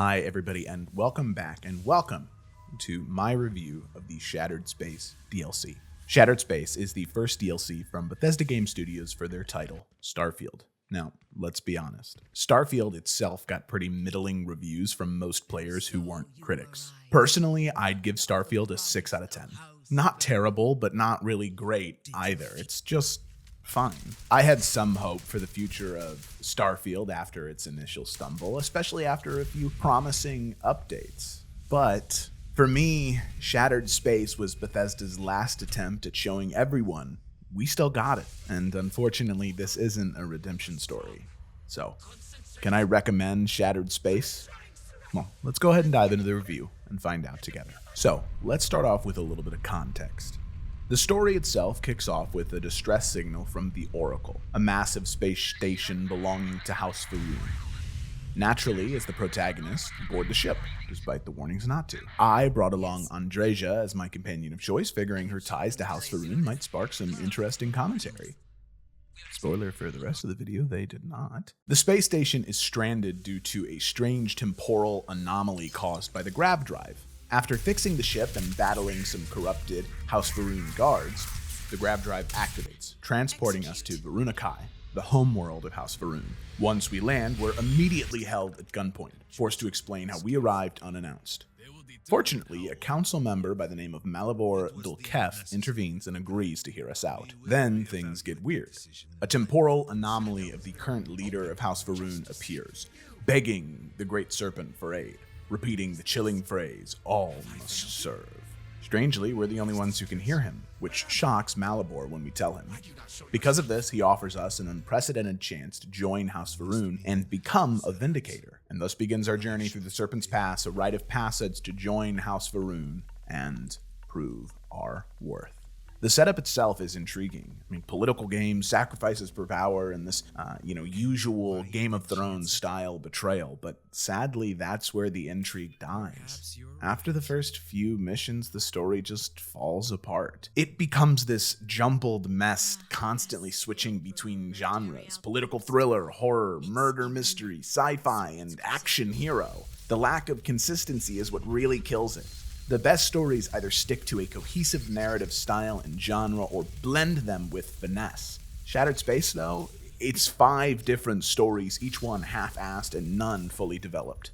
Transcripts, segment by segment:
Hi everybody and welcome back and welcome to my review of the Shattered Space DLC. Shattered Space is the first DLC from Bethesda Game Studios for their title, Starfield. Now, let's be honest. Starfield itself got pretty middling reviews from most players who weren't critics. Personally, I'd give Starfield a 6 out of 10. Not terrible, but not really great either. It's just fine. I had some hope for the future of Starfield after its initial stumble, especially after a few promising updates. But for me, Shattered Space was Bethesda's last attempt at showing everyone we still got it. And unfortunately, this isn't a redemption story. So, can I recommend Shattered Space? Well, let's go ahead and dive into the review and find out together. So, let's start off with a little bit of context. The story itself kicks off with a distress signal from the Oracle, a massive space station belonging to House Faroon. Naturally, as the protagonist, board the ship, despite the warnings not to. I brought along Andreja as my companion of choice, figuring her ties to House Faroon might spark some interesting commentary. Spoiler for the rest of the video, they did not. The space station is stranded due to a strange temporal anomaly caused by the grav drive. After fixing the ship and battling some corrupted House Faroon guards, the grav drive activates, transporting us to Verunakai, the homeworld of House Faroon. Once we land, we're immediately held at gunpoint, forced to explain how we arrived unannounced. Fortunately, a council member by the name of Malivor Dulkef intervenes and agrees to hear us out. Then things get weird. A temporal anomaly of the current leader of House Faroon appears, begging the Great Serpent for aid, repeating the chilling phrase, "All must serve." Strangely, we're the only ones who can hear him, which shocks Malibor when we tell him. Because of this, he offers us an unprecedented chance to join House Faroon and become a Vindicator. And thus begins our journey through the Serpent's Pass, a rite of passage to join House Faroon and prove our worth. The setup itself is intriguing. I mean, political games, sacrifices for power, and this, usual Game of Thrones style betrayal. But sadly, that's where the intrigue dies. After the first few missions, the story just falls apart. It becomes this jumbled mess, constantly switching between genres: political thriller, horror, murder mystery, sci-fi, and action hero. The lack of consistency is what really kills it. The best stories either stick to a cohesive narrative style and genre or blend them with finesse. Shattered Space, though, it's 5 different stories, each one half-assed and none fully developed.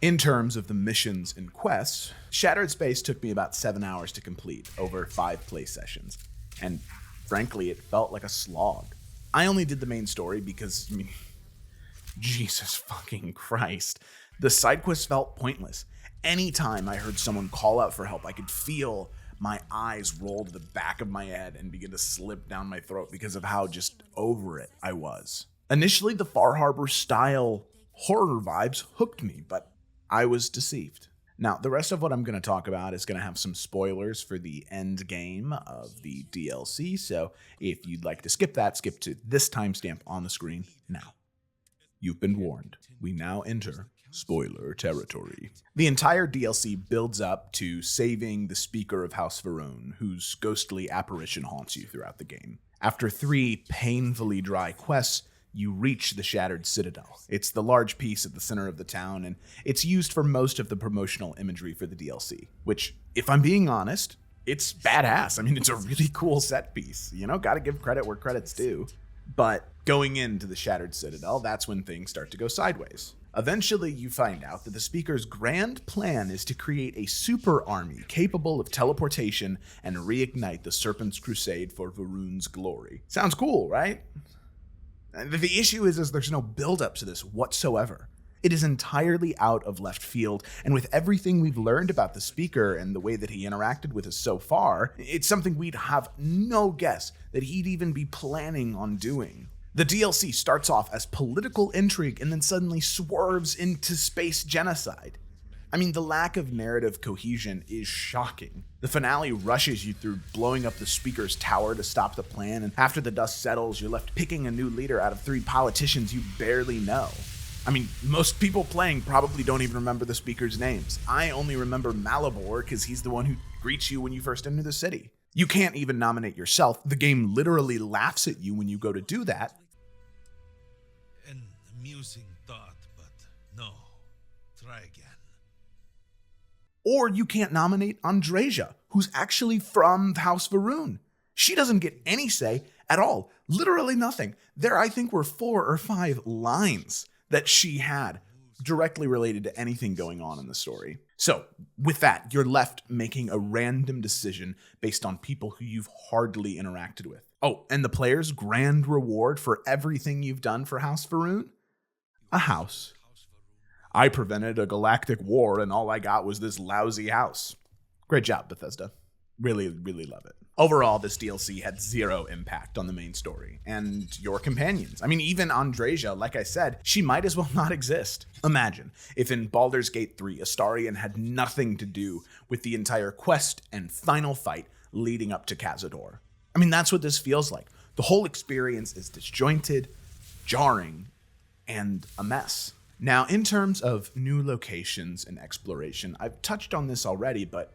In terms of the missions and quests, Shattered Space took me about 7 hours to complete over 5 play sessions, and frankly, it felt like a slog. I only did the main story because, Jesus fucking Christ, the side quests felt pointless. Anytime I heard someone call out for help, I could feel my eyes roll to the back of my head and begin to slip down my throat because of how just over it I was. Initially, the Far Harbor style horror vibes hooked me, but I was deceived. Now, the rest of what I'm going to talk about is going to have some spoilers for the end game of the DLC, so if you'd like to skip that, skip to this timestamp on the screen now. You've been warned. We now enter spoiler territory. The entire DLC builds up to saving the Speaker of House Faroon, whose ghostly apparition haunts you throughout the game. After 3 painfully dry quests, you reach the Shattered Citadel. It's the large piece at the center of the town, and it's used for most of the promotional imagery for the DLC, which, if I'm being honest, it's badass. I mean, it's a really cool set piece. Gotta give credit where credit's due. But going into the Shattered Citadel, that's when things start to go sideways. Eventually, you find out that the Speaker's grand plan is to create a super army capable of teleportation and reignite the Serpent's crusade for Varun's glory. Sounds cool, right? The issue is there's no build-up to this whatsoever. It is entirely out of left field, and with everything we've learned about the Speaker and the way that he interacted with us so far, it's something we'd have no guess that he'd even be planning on doing. The DLC starts off as political intrigue and then suddenly swerves into space genocide. I mean, the lack of narrative cohesion is shocking. The finale rushes you through blowing up the Speaker's tower to stop the plan, and after the dust settles, you're left picking a new leader out of 3 politicians you barely know. I mean, most people playing probably don't even remember the Speaker's names. I only remember Malibor because he's the one who greets you when you first enter the city. You can't even nominate yourself. The game literally laughs at you when you go to do that. An amusing thought, but no. Or you can't nominate Andreja, who's actually from House Varun. She doesn't get any say at all. Literally nothing. There, I think, were 4 or 5 lines that she had directly related to anything going on in the story. So, with that, you're left making a random decision based on people who you've hardly interacted with. Oh, and the player's grand reward for everything you've done for House Varun? A house. I prevented a galactic war and all I got was this lousy house. Great job, Bethesda. Really, really love it. Overall, this DLC had 0 impact on the main story and your companions. I mean, even Andreja, like I said, she might as well not exist. Imagine if in Baldur's Gate 3, Astarion had nothing to do with the entire quest and final fight leading up to Cazador. I mean, that's what this feels like. The whole experience is disjointed, jarring, and a mess. Now, in terms of new locations and exploration, I've touched on this already, but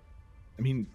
I mean,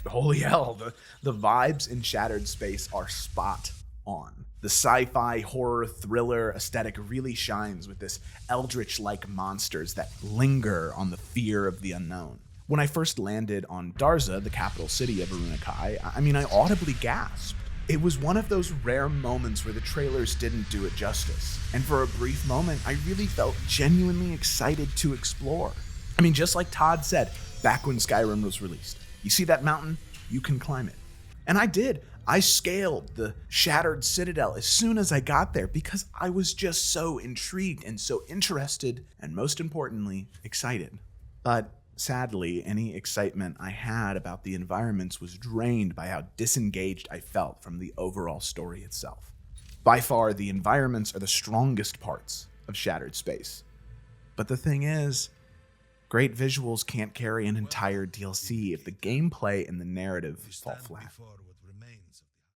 holy hell, the vibes in Shattered Space are spot on. The sci-fi horror thriller aesthetic really shines with this eldritch-like monsters that linger on the fear of the unknown. When I first landed on Darza, the capital city of Arunakai, I audibly gasped. It was one of those rare moments where the trailers didn't do it justice. And for a brief moment, I really felt genuinely excited to explore. I mean, just like Todd said, back when Skyrim was released, you see that mountain? You can climb it. And I did. I scaled the Shattered Citadel as soon as I got there because I was just so intrigued and so interested and, most importantly, excited. But sadly, any excitement I had about the environments was drained by how disengaged I felt from the overall story itself. By far, the environments are the strongest parts of Shattered Space. But the thing is, great visuals can't carry an entire DLC if the gameplay and the narrative fall flat.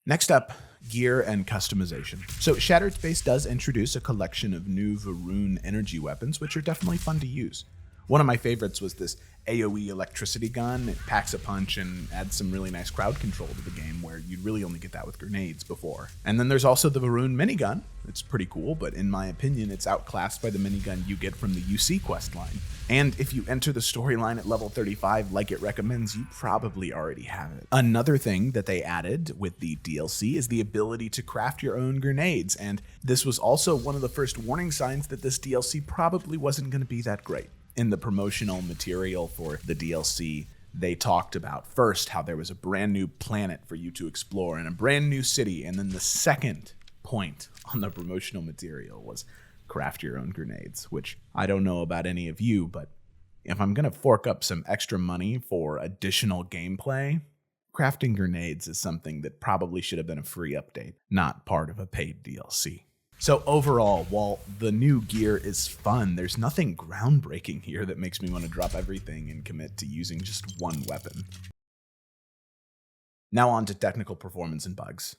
Next up, gear and customization. So Shattered Space does introduce a collection of new Varun energy weapons, which are definitely fun to use. One of my favorites was this AoE electricity gun. It packs a punch and adds some really nice crowd control to the game where you'd really only get that with grenades before. And then there's also the Varun minigun. It's pretty cool, but in my opinion, it's outclassed by the minigun you get from the UC quest line. And if you enter the storyline at level 35 like it recommends, you probably already have it. Another thing that they added with the DLC is the ability to craft your own grenades, and this was also one of the first warning signs that this DLC probably wasn't going to be that great. In the promotional material for the DLC, they talked about first how there was a brand new planet for you to explore and a brand new city, and then the second point on the promotional material was craft your own grenades, which I don't know about any of you, but if I'm going to fork up some extra money for additional gameplay, crafting grenades is something that probably should have been a free update, not part of a paid DLC. So overall, while the new gear is fun, there's nothing groundbreaking here that makes me want to drop everything and commit to using just one weapon. Now on to technical performance and bugs.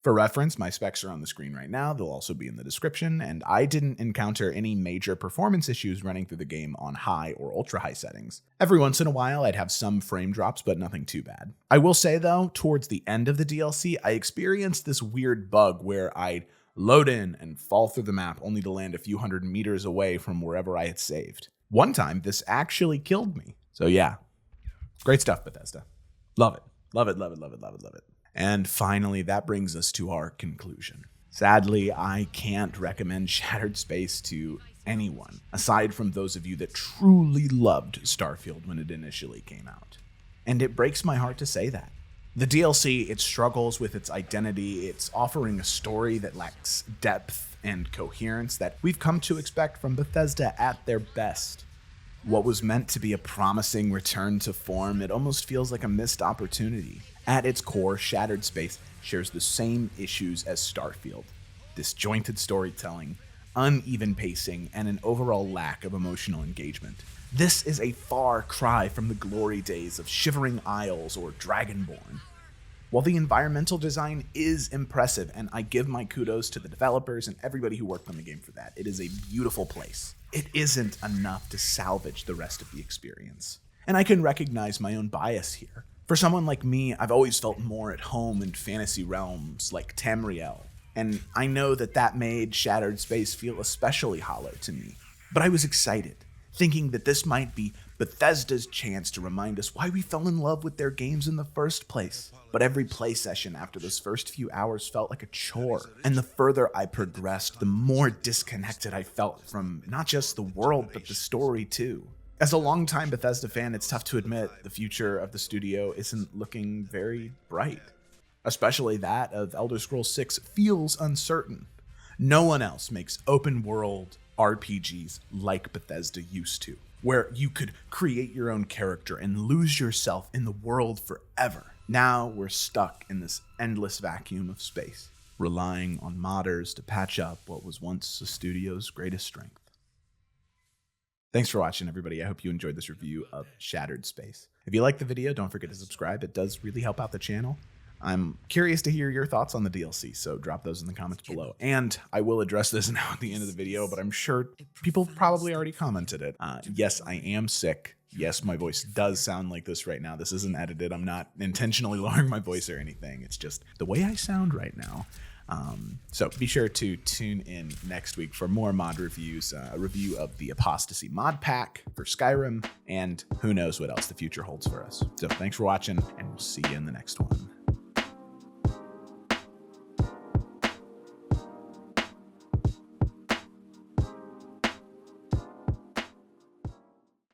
For reference, my specs are on the screen right now. They'll also be in the description, and I didn't encounter any major performance issues running through the game on high or ultra high settings. Every once in a while, I'd have some frame drops, but nothing too bad. I will say though, towards the end of the DLC, I experienced this weird bug where I'd load in and fall through the map only to land a few hundred meters away from wherever I had saved. One time, this actually killed me. So yeah, great stuff, Bethesda. Love it. Love it, love it, love it, love it, love it. And finally, that brings us to our conclusion. Sadly, I can't recommend Shattered Space to anyone, aside from those of you that truly loved Starfield when it initially came out. And it breaks my heart to say that. The DLC, it struggles with its identity. It's offering a story that lacks depth and coherence that we've come to expect from Bethesda at their best. What was meant to be a promising return to form, it almost feels like a missed opportunity. At its core, Shattered Space shares the same issues as Starfield: disjointed storytelling, uneven pacing, and an overall lack of emotional engagement. This is a far cry from the glory days of Shivering Isles or Dragonborn. While the environmental design is impressive, and I give my kudos to the developers and everybody who worked on the game for that, it is a beautiful place, it isn't enough to salvage the rest of the experience. And I can recognize my own bias here. For someone like me, I've always felt more at home in fantasy realms like Tamriel, and I know that made Shattered Space feel especially hollow to me. But I was excited. thinking that this might be Bethesda's chance to remind us why we fell in love with their games in the first place. But every play session after those first few hours felt like a chore, and the further I progressed, the more disconnected I felt from not just the world, but the story too. As a longtime Bethesda fan, it's tough to admit the future of the studio isn't looking very bright. Especially that of Elder Scrolls 6 feels uncertain. No one else makes open world RPGs like Bethesda used to, where you could create your own character and lose yourself in the world forever. Now we're stuck in this endless vacuum of space, relying on modders to patch up what was once the studio's greatest strength. Thanks for watching, everybody. I hope you enjoyed this review of Shattered Space. If you liked the video, don't forget to subscribe. It does really help out the channel. I'm curious to hear your thoughts on the DLC, so drop those in the comments below. And I will address this now at the end of the video, but I'm sure people probably already commented it. Yes, I am sick. Yes, my voice does sound like this right now. This isn't edited. I'm not intentionally lowering my voice or anything. It's just the way I sound right now. So be sure to tune in next week for more mod reviews, a review of the Apostasy mod pack for Skyrim, and who knows what else the future holds for us. So thanks for watching, and we'll see you in the next one.